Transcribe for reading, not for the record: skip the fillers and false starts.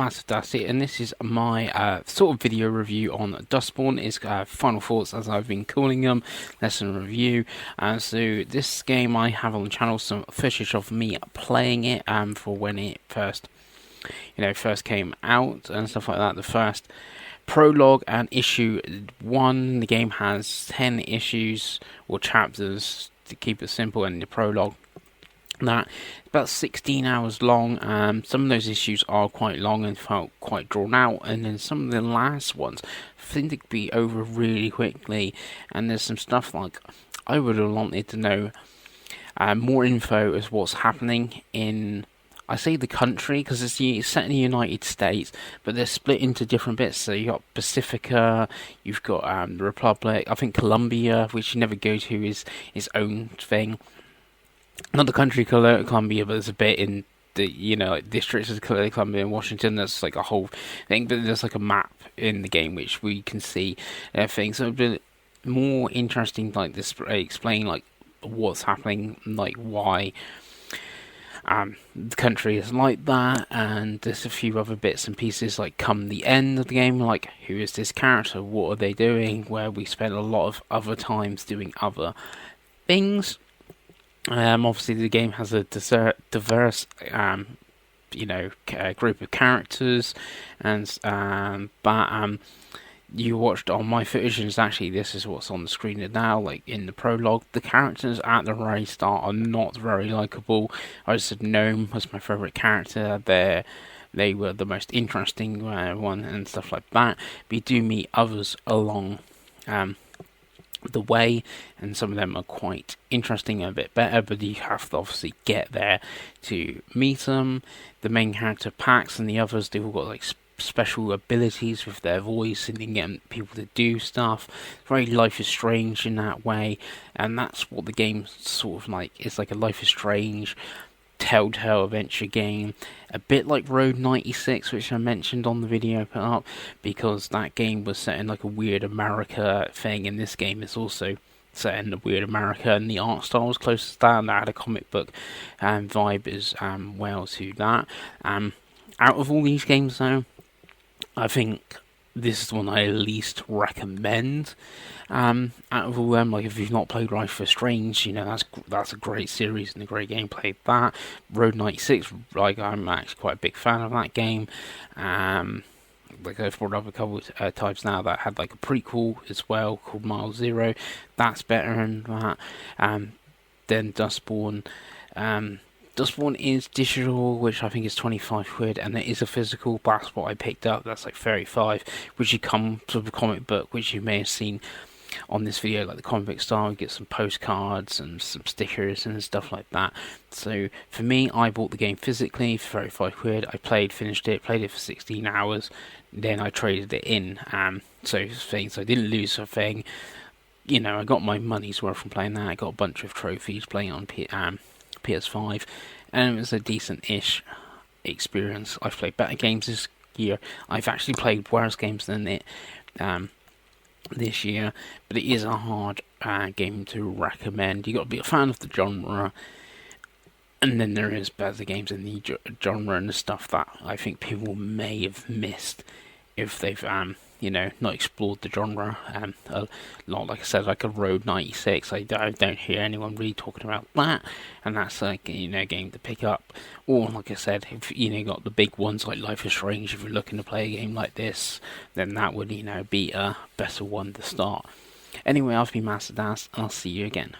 masofdas here, and this is my sort of video review on Dustborn. Is final thoughts, as I've been calling them, lesson review. So this game I have on the channel some footage of me playing it for when it first came out and stuff like that. The first prologue and issue 1. The game has 10 issues or chapters to keep it simple, and the prologue that about 16 hours long. Some of those issues are quite long and felt quite drawn out, and then some of the last ones seem to be over really quickly. And there's some stuff like I would have wanted to know more info as what's happening in, I say the country because it's set in the United States, but they're split into different bits. So you got Pacifica, you've got the Republic, I think Colombia, which you never go to, is its own thing. Not the country Columbia, but there's a bit in the districts of Columbia and Washington. That's like a whole thing, but there's like a map in the game which we can see things. So it'd be more interesting, like this, explain like what's happening, like why the country is like that, and there's a few other bits and pieces like come the end of the game, like who is this character, what are they doing, where we spend a lot of other times doing other things. Obviously the game has a diverse group of characters, and but you watched on my footage, and actually this is what's on the screen now. Like in the prologue, the characters at the very start are not very likable. I just said Gnome was my favourite character. They were the most interesting one and stuff like that. But you do meet others along the way, and some of them are quite interesting and a bit better, but you have to obviously get there to meet them. The main character Pax and the others, they've all got like special abilities with their voice, and they get people to do stuff. Very Life is Strange in that way, and that's what the game sort of like. It's like a Life is Strange Telltale adventure game, a bit like Road 96, which I mentioned on the video put up, because that game was set in like a weird America thing, and this game is also set in the weird America, and the art style was close to that, and that had a comic book vibe as well to that. Out of all these games though, I think this is the one I least recommend. Out of all them, like if you've not played Life is Strange, that's a great series and a great game. Played that. Road 96, like I'm actually quite a big fan of that game. Like I've brought up a couple of times now, that had like a prequel as well called Mile Zero. That's better than that. Then Dustborn. Dustborn is digital, which I think is 25 quid, and there is a physical, but that's what I picked up. That's like 35, which you come to the comic book, which you may have seen on this video, like the comic book style. You get some postcards and some stickers and stuff like that. So for me, I bought the game physically for 35 quid. I finished it for 16 hours, then I traded it in. So I didn't lose a thing. I got my money's worth from playing that. I got a bunch of trophies playing on PS5, and it was a decent-ish experience. I've played better games this year. I've actually played worse games than it this year, but it is a hard game to recommend. You got to be a fan of the genre, and then there is better games in the genre and the stuff that I think people may have missed if they've not explored the genre a lot. Like I said, like a Road 96, I don't hear anyone really talking about that, and that's like a game to pick up. Or like I said, if you got the big ones like Life is Strange, if you're looking to play a game like this, then that would be a better one to start. Anyway, I've been masofdas, and I'll see you again.